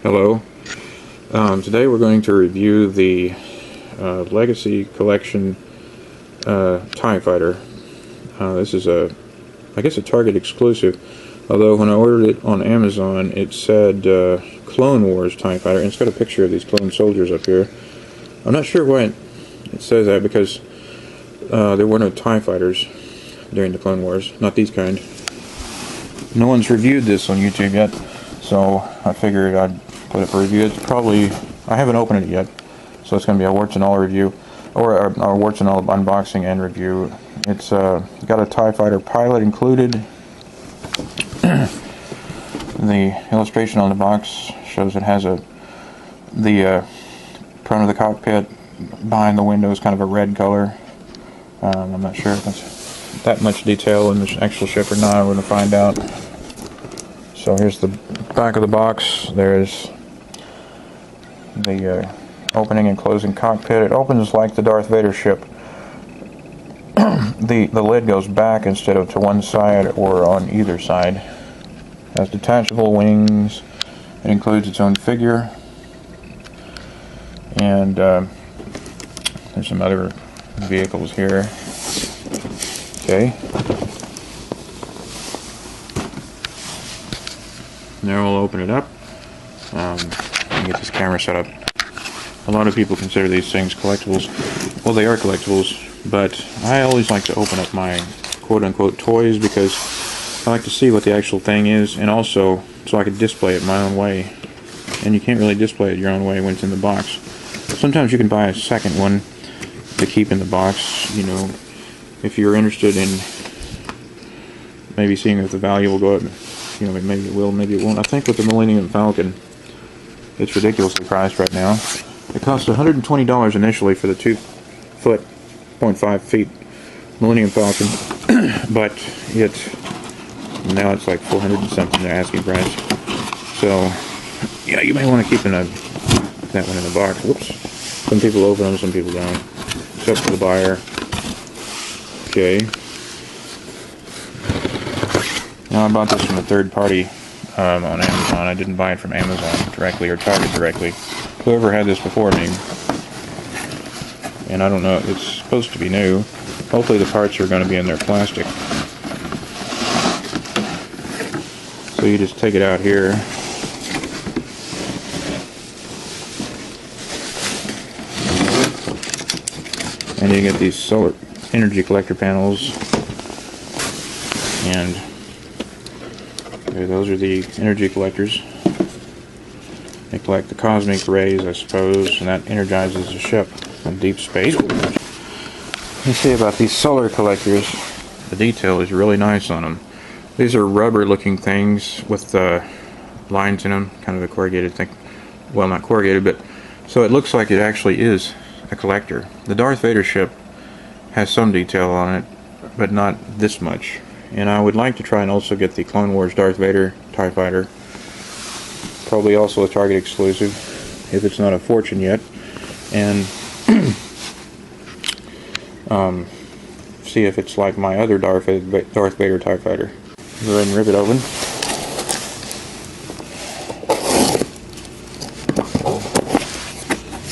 Hello. Today we're going to review the Legacy Collection TIE Fighter. This is I guess a Target exclusive, although when I ordered it on Amazon it said Clone Wars TIE Fighter, and it's got a picture of these clone soldiers up here. I'm not sure why it says that, because there were no TIE Fighters during the Clone Wars, not these kind. No one's reviewed this on YouTube yet, so I figured I'd put it for review. It's probably, I haven't opened it yet, so it's going to be a warts and all review, or a warts and all unboxing and review. It's got a TIE Fighter pilot included. The illustration on the box shows it has the front of the cockpit behind the window is kind of a red color. I'm not sure if that's that much detail in the actual ship or not. We're going to find out. So here's the back of the box. There's the opening and closing cockpit. It opens like the Darth Vader ship. The lid goes back instead of to one side or on either side. It has detachable wings. It includes its own figure. And there's some other vehicles here. Okay. Now we'll open it up and get this camera set up. A lot of people consider these things collectibles. Well, they are collectibles, but I always like to open up my quote-unquote toys because I like to see what the actual thing is, and also so I can display it my own way. And you can't really display it your own way when it's in the box. Sometimes you can buy a second one to keep in the box, you know, if you're interested in maybe seeing if the value will go up. You know, maybe it will, maybe it won't. I think with the Millennium Falcon, it's ridiculously priced right now. It cost $120 initially for the 2', 0.5 feet Millennium Falcon, but now it's like 400 and something, the asking price. So, yeah, you may want to keep that one in the box. Whoops. Some people open them, some people don't. It's up to the buyer. Okay. Now, I bought this from a third party on Amazon. I didn't buy it from Amazon directly or Target directly. Whoever had this before me, and I don't know, it's supposed to be new. Hopefully the parts are going to be in their plastic. So you just take it out here. And you get these solar energy collector panels, and okay, those are the energy collectors. They collect the cosmic rays, I suppose, and that energizes the ship in deep space. Let me see about these solar collectors. The detail is really nice on them. These are rubber-looking things with lines in them, kind of a corrugated thing. Well, not corrugated, but so it looks like it actually is a collector. The Darth Vader ship has some detail on it, but not this much. And I would like to try and also get the Clone Wars Darth Vader TIE Fighter. Probably also a Target exclusive, if it's not a fortune yet. And see if it's like my other Darth Vader TIE Fighter. Go ahead and rip it open.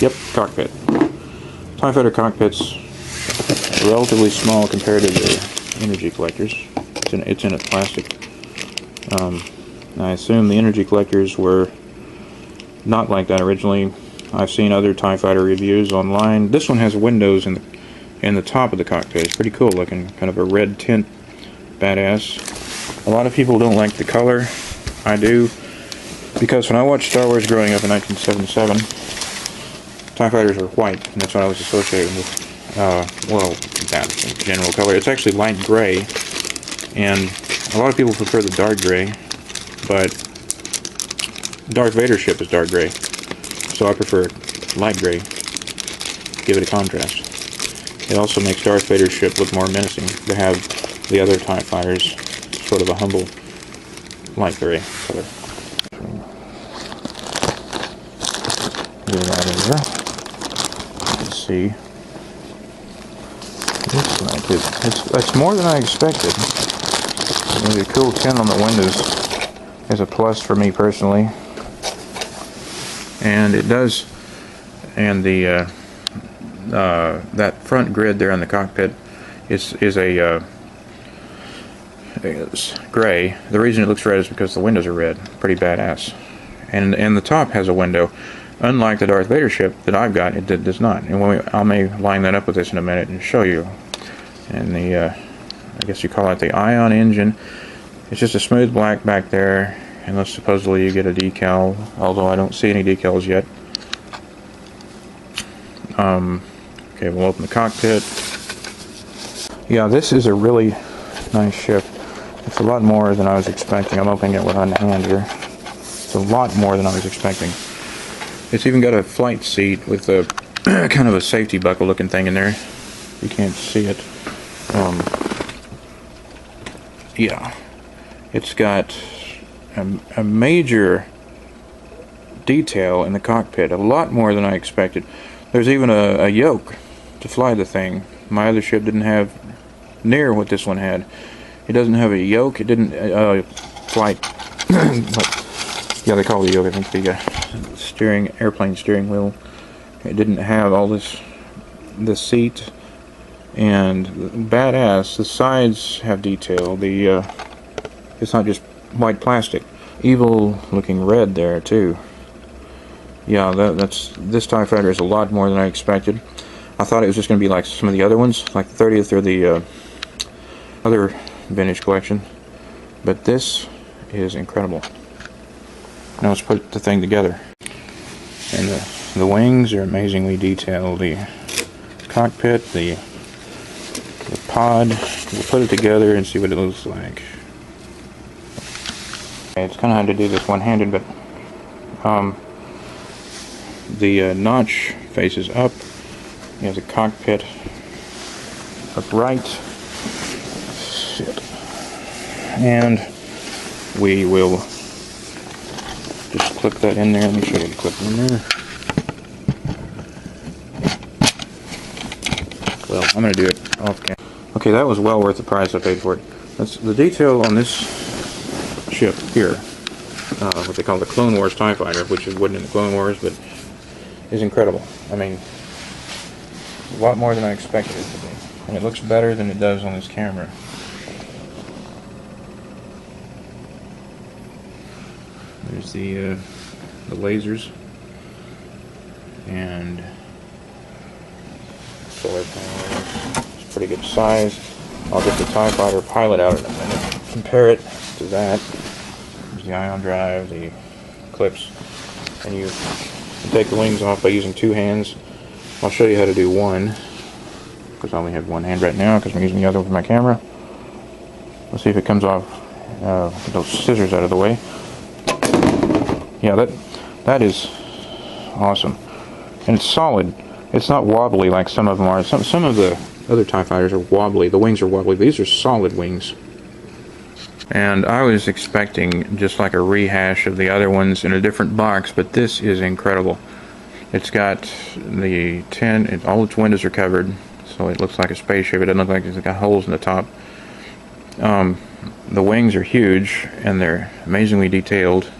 Yep, cockpit. TIE Fighter cockpit's relatively small compared to the energy collectors. It's in a plastic. I assume the energy collectors were not like that originally. I've seen other TIE Fighter reviews online. This one has windows in the top of the cockpit. It's pretty cool looking, kind of a red tint, badass. A lot of people don't like the color. I do, because when I watched Star Wars growing up in 1977, TIE Fighters were white, and that's what I was associated with. Well, that general color. It's actually light gray, and a lot of people prefer the dark gray, but Darth Vader's ship is dark gray, so I prefer light gray. Give it a contrast. It also makes Darth Vader's ship look more menacing to have the other TIE Fighters sort of a humble light gray color. Get that in there. Let's see. Looks like it's more than I expected. There's a cool tint on the windows. Is a plus for me personally. and it does. And the that front grid there on the cockpit is a it's gray. The reason it looks red is because the windows are red. Pretty badass. And the top has a window. Unlike the Darth Vader ship that I've got, it does not. And I may line that up with this in a minute and show you. And the I guess you call it the Ion engine. It's just a smooth black back there, unless supposedly you get a decal, although I don't see any decals yet. Okay, we'll open the cockpit. Yeah, this is a really nice ship. It's a lot more than I was expecting. I'm opening it with one hand here. It's a lot more than I was expecting. It's even got a flight seat with a kind of a safety buckle looking thing in there. You can't see it. Yeah, it's got a major detail in the cockpit, a lot more than I expected. There's even a yoke to fly the thing. My other ship didn't have near what this one had. It doesn't have a yoke. It didn't flight. Yeah, they call it a yoke. I think the airplane steering wheel. It didn't have all this seat. And badass. The sides have detail. It's not just white plastic. Evil looking red there too. Yeah, this TIE Fighter is a lot more than I expected. I thought it was just going to be like some of the other ones, like the 30th or the other vintage collection. But this is incredible. Now let's put the thing together. And the wings are amazingly detailed. The cockpit, the pod. We'll put it together and see what it looks like. Okay, it's kind of hard to do this one-handed, but the notch faces up. You have the cockpit upright. Shit. And we will just clip that in there. Let me show you the clip in there. Well, I'm going to do it off camera. Okay, that was well worth the price I paid for it. The detail on this ship here, what they call the Clone Wars TIE Fighter, which wasn't in the Clone Wars, but is incredible. I mean, a lot more than I expected it to be. And it looks better than it does on this camera. There's the lasers and solar panels. It's pretty good size. I'll get the TIE Fighter pilot out in a minute. Compare it to that. There's the ion drive, the clips, and you take the wings off by using two hands. I'll show you how to do one, because I only have one hand right now because I'm using the other for my camera. Let's see if it comes off. Get those scissors out of the way. Yeah, that is awesome, and it's solid. It's not wobbly like some of them are. Some of the other TIE Fighters are wobbly. The wings are wobbly. These are solid wings. And I was expecting just like a rehash of the other ones in a different box, but this is incredible. It's got the all its windows are covered, so it looks like a spaceship. It doesn't look like it's got holes in the top. The wings are huge, and they're amazingly detailed.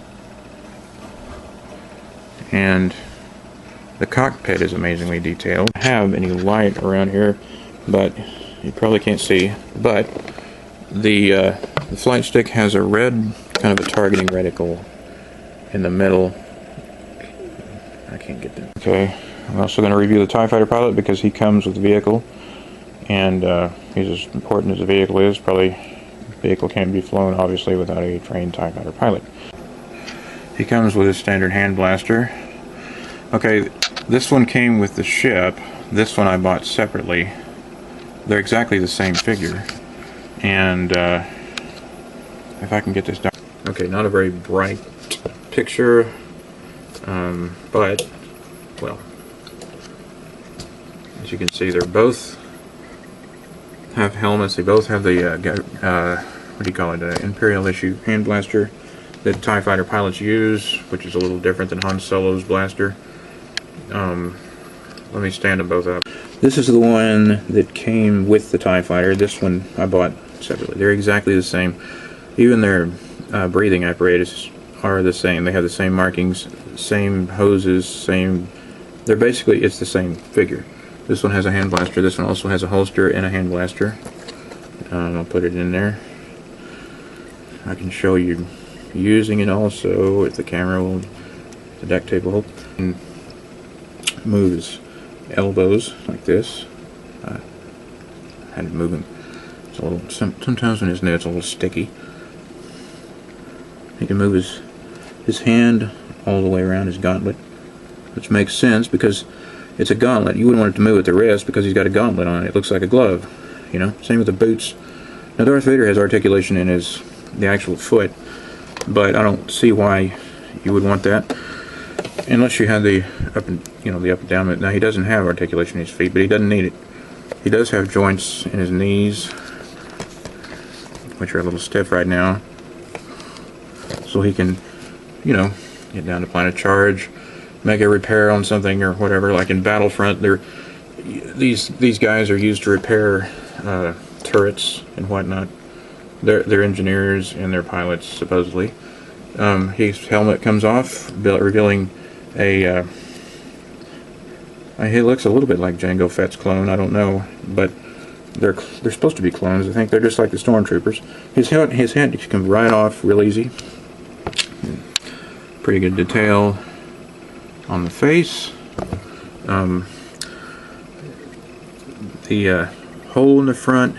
And the cockpit is amazingly detailed. I don't have any light around here, but you probably can't see. But the flight stick has a red, kind of a targeting reticle in the middle. I can't get that. Okay, I'm also going to review the TIE Fighter pilot because he comes with the vehicle, and he's as important as the vehicle is. Probably the vehicle can't be flown, obviously, without a trained TIE Fighter pilot. He comes with his standard hand blaster. Okay, this one came with the ship. This one I bought separately. They're exactly the same figure. And if I can get this down. Okay, not a very bright picture, but, well, as you can see, they're both have helmets. They both have the, what do you call it, Imperial issue hand blaster that TIE Fighter pilots use, which is a little different than Han Solo's blaster. Let me stand them both up. This is the one that came with the TIE Fighter. This one I bought separately. They're exactly the same. Even their breathing apparatus are the same. They have the same markings, same hoses, same. They're basically, it's the same figure. This one has a hand blaster. This one also has a holster and a hand blaster. I'll put it in there. I can show you using it also if the camera will, the duct tape will hold. And move his elbows like this. I had it moving. It's a little. Sometimes when his knit's a little sticky. He can move his hand all the way around his gauntlet, which makes sense because it's a gauntlet. You wouldn't want it to move at the wrist because he's got a gauntlet on it. It looks like a glove, you know. Same with the boots. Now Darth Vader has articulation in the actual foot, but I don't see why you would want that unless you had the up and down. Now he doesn't have articulation in his feet, but he doesn't need it. He does have joints in his knees, which are a little stiff right now, so he can, you know, get down to plan a charge, make a repair on something or whatever. Like in Battlefront, these guys are used to repair turrets and whatnot. They're engineers and they're pilots supposedly. His helmet comes off, revealing a. He looks a little bit like Jango Fett's clone. I don't know, but they're supposed to be clones. I think they're just like the stormtroopers. His head comes right off real easy. Pretty good detail on the face. The hole in the front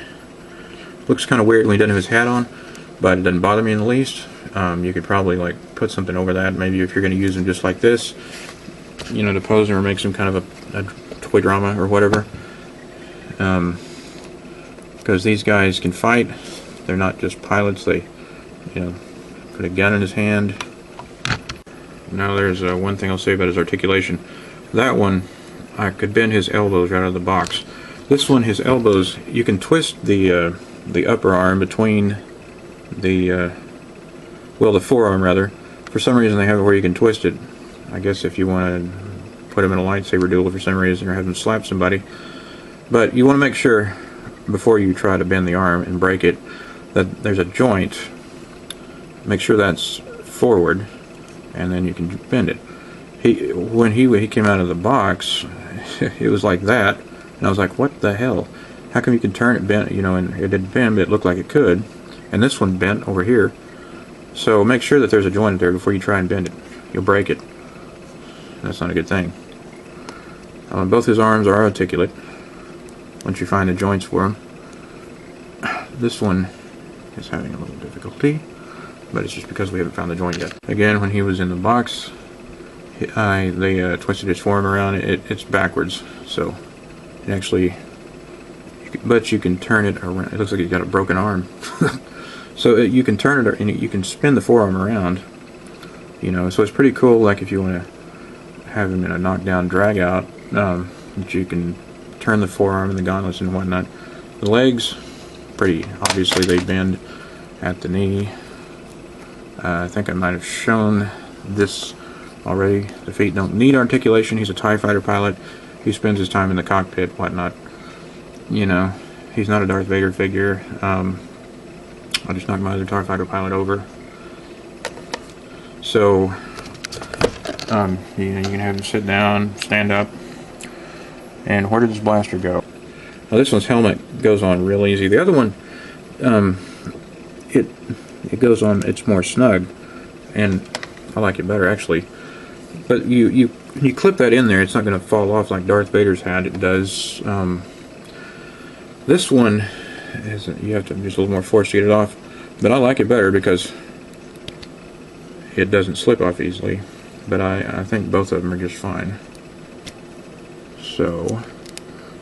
looks kind of weird when he doesn't have his hat on, but it doesn't bother me in the least. You could probably like put something over that. Maybe if you're going to use him just like this, you know, to pose him or make some kind of a toy drama or whatever. Because these guys can fight. They're not just pilots. They, you know, put a gun in his hand. Now there's one thing I'll say about his articulation. That one, I could bend his elbows right out of the box. This one, his elbows, you can twist the upper arm between the forearm rather. For some reason they have it where you can twist it. I guess if you want to put him in a lightsaber duel for some reason or have him slap somebody. But you want to make sure before you try to bend the arm and break it that there's a joint. Make sure that's forward and then you can bend it. When he came out of the box, it was like that. And I was like, what the hell? How come you can turn it bent, you know, and it didn't bend, but it looked like it could. And this one bent over here. So make sure that there's a joint there before you try and bend it. You'll break it. That's not a good thing. Both his arms are articulate once you find the joints for them. This one is having a little difficulty, but it's just because we haven't found the joint yet. Again, when he was in the box, they twisted his forearm around. It's backwards, so it actually. But you can turn it around. It looks like he's got a broken arm. So you can turn it and you can spin the forearm around. You know, so it's pretty cool. Like if you want to have him in a knockdown drag out, that you can turn the forearm and the gauntlets and whatnot. The legs, pretty obviously they bend at the knee. I think I might have shown this already. The feet don't need articulation. He's a TIE fighter pilot. He spends his time in the cockpit, whatnot. You know, he's not a Darth Vader figure. I just knocked my other TIE fighter pilot over. So, you know, you can have him sit down, stand up. And where did this blaster go? Well, this one's helmet goes on real easy. The other one, it goes on. It's more snug, and I like it better actually. But you clip that in there, it's not going to fall off like Darth Vader's hat. It does. This one you have to use a little more force to get it off, but I like it better because it doesn't slip off easily. But I think both of them are just fine. So,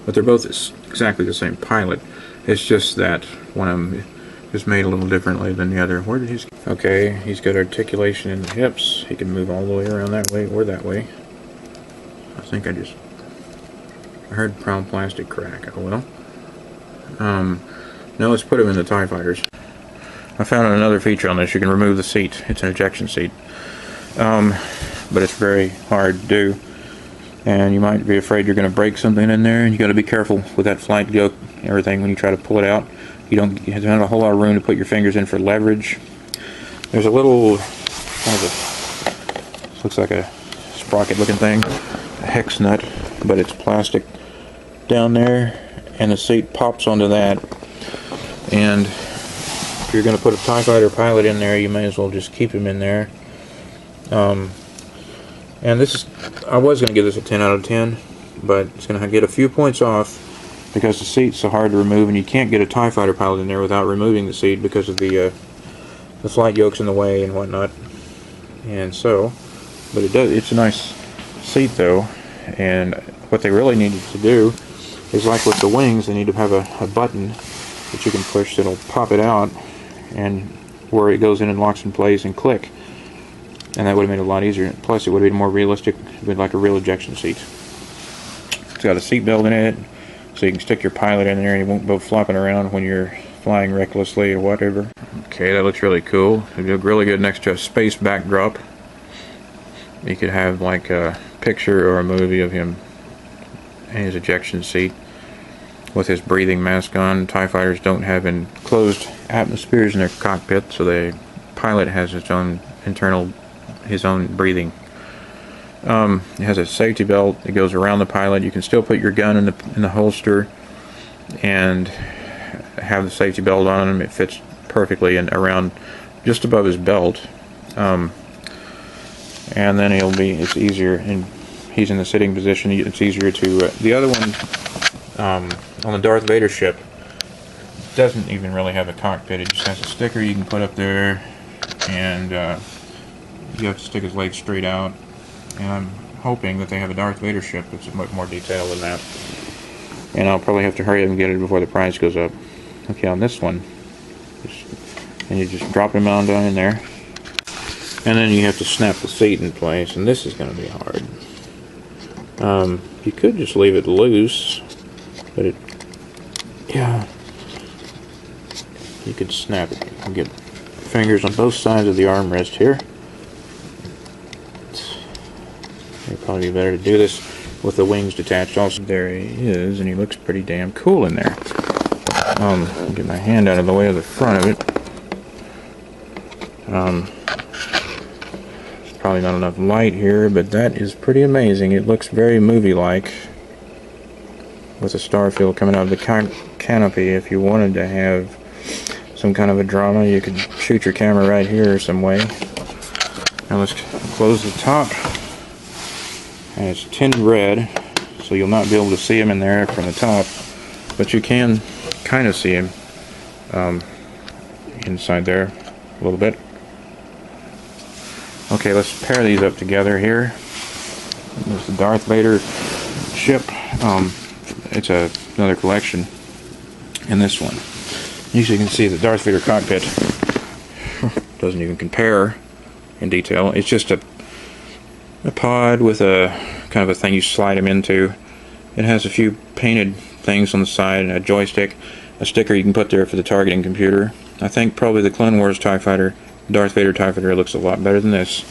but they're both exactly the same pilot. It's just that one of them is made a little differently than the other. Where did his? Okay, he's got articulation in the hips. He can move all the way around that way or that way. I think I heard brown plastic crack. Oh well. Now let's put him in the TIE fighters. I found another feature on this. You can remove the seat. It's an ejection seat. But it's very hard to do. And you might be afraid you're going to break something in there, and you got to be careful with that flight yoke and everything when you try to pull it out. You don't have a whole lot of room to put your fingers in for leverage. There's a little kind of looks like a sprocket looking thing, a hex nut, but it's plastic down there, and the seat pops onto that. And if you're going to put a TIE Fighter pilot in there, you may as well just keep him in there. And this is, I was going to give this a 10 out of 10, but it's going to get a few points off because the seat's so hard to remove, and you can't get a TIE Fighter pilot in there without removing the seat because of the flight yoke's in the way and whatnot. And so, but it's a nice seat though, and what they really needed to do is, like with the wings, they need to have a button that you can push that'll pop it out, and where it goes in and locks in place and click. And that would have made it a lot easier. Plus, it would have been more realistic. It would be like a real ejection seat. It's got a seat belt in it, so you can stick your pilot in there and it won't go flopping around when you're flying recklessly or whatever. Okay, that looks really cool. It would look really good next to a space backdrop. You could have like a picture or a movie of him in his ejection seat with his breathing mask on. TIE fighters don't have enclosed atmospheres in their cockpit, so the pilot has its own his own breathing. It has a safety belt that goes around the pilot. You can still put your gun in the holster and have the safety belt on him. It fits perfectly and around just above his belt. And then it's easier, and he's in the sitting position. It's easier to the other one on the Darth Vader ship doesn't even really have a cockpit. It just has a sticker you can put up there, and you have to stick his legs straight out. And I'm hoping that they have a Darth Vader ship that's much more detailed than that. And I'll probably have to hurry up and get it before the price goes up. Okay, on this one, and you just drop him on down in there, and then you have to snap the seat in place, and this is going to be hard. You could just leave it loose, but yeah, you could snap it. You can get fingers on both sides of the armrest here. It'd probably be better to do this with the wings detached also. There he is, and he looks pretty damn cool in there. Get my hand out of the way of the front of it. There's probably not enough light here, but that is pretty amazing. It looks very movie-like with the starfield coming out of the canopy. If you wanted to have some kind of a drama, you could shoot your camera right here some way. Now let's close the top. And it's tinted red, so you'll not be able to see him in there from the top, but you can kind of see him inside there a little bit. Okay, let's pair these up together here. There's the Darth Vader ship. It's another collection in this one. As you can see, the Darth Vader cockpit doesn't even compare in detail. It's just a pod with a kind of a thing you slide him into. It has a few painted things on the side and a joystick, a sticker you can put there for the targeting computer. I think probably the Clone Wars TIE Fighter, Darth Vader TIE Fighter, looks a lot better than this.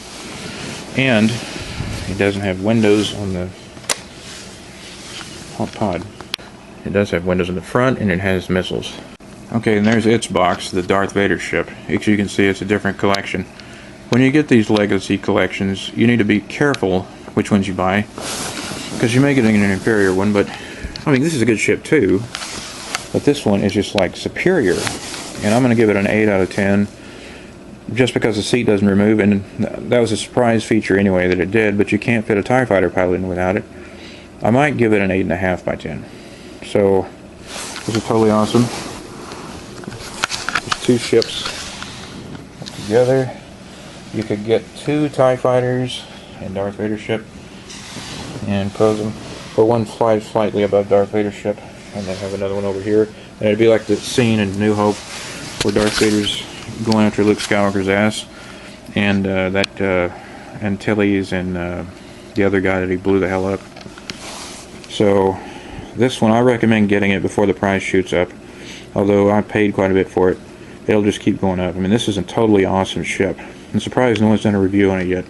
And it doesn't have windows on the pod. It does have windows in the front, and it has missiles. Okay, and there's its box, the Darth Vader ship. As you can see, it's a different collection. When you get these legacy collections, you need to be careful which ones you buy, because you may get an inferior one, but I mean, this is a good ship too, but this one is just like superior, and I'm going to give it an 8 out of 10 just because the seat doesn't remove, and that was a surprise feature anyway that it did, but you can't fit a TIE Fighter pilot in without it. I might give it an 8.5 by 10. So this is totally awesome. There's two ships together. You could get 2 TIE Fighters and Darth Vader ship and pose them, or one flies slightly above Darth Vader's ship, and then have another one over here. And it'd be like the scene in New Hope where Darth Vader's going after Luke Skywalker's ass, and Antilles and the other guy that he blew the hell up. So this one, I recommend getting it before the price shoots up, although I paid quite a bit for it. It'll just keep going up. I mean, this is a totally awesome ship. I'm surprised no one's done a review on it yet.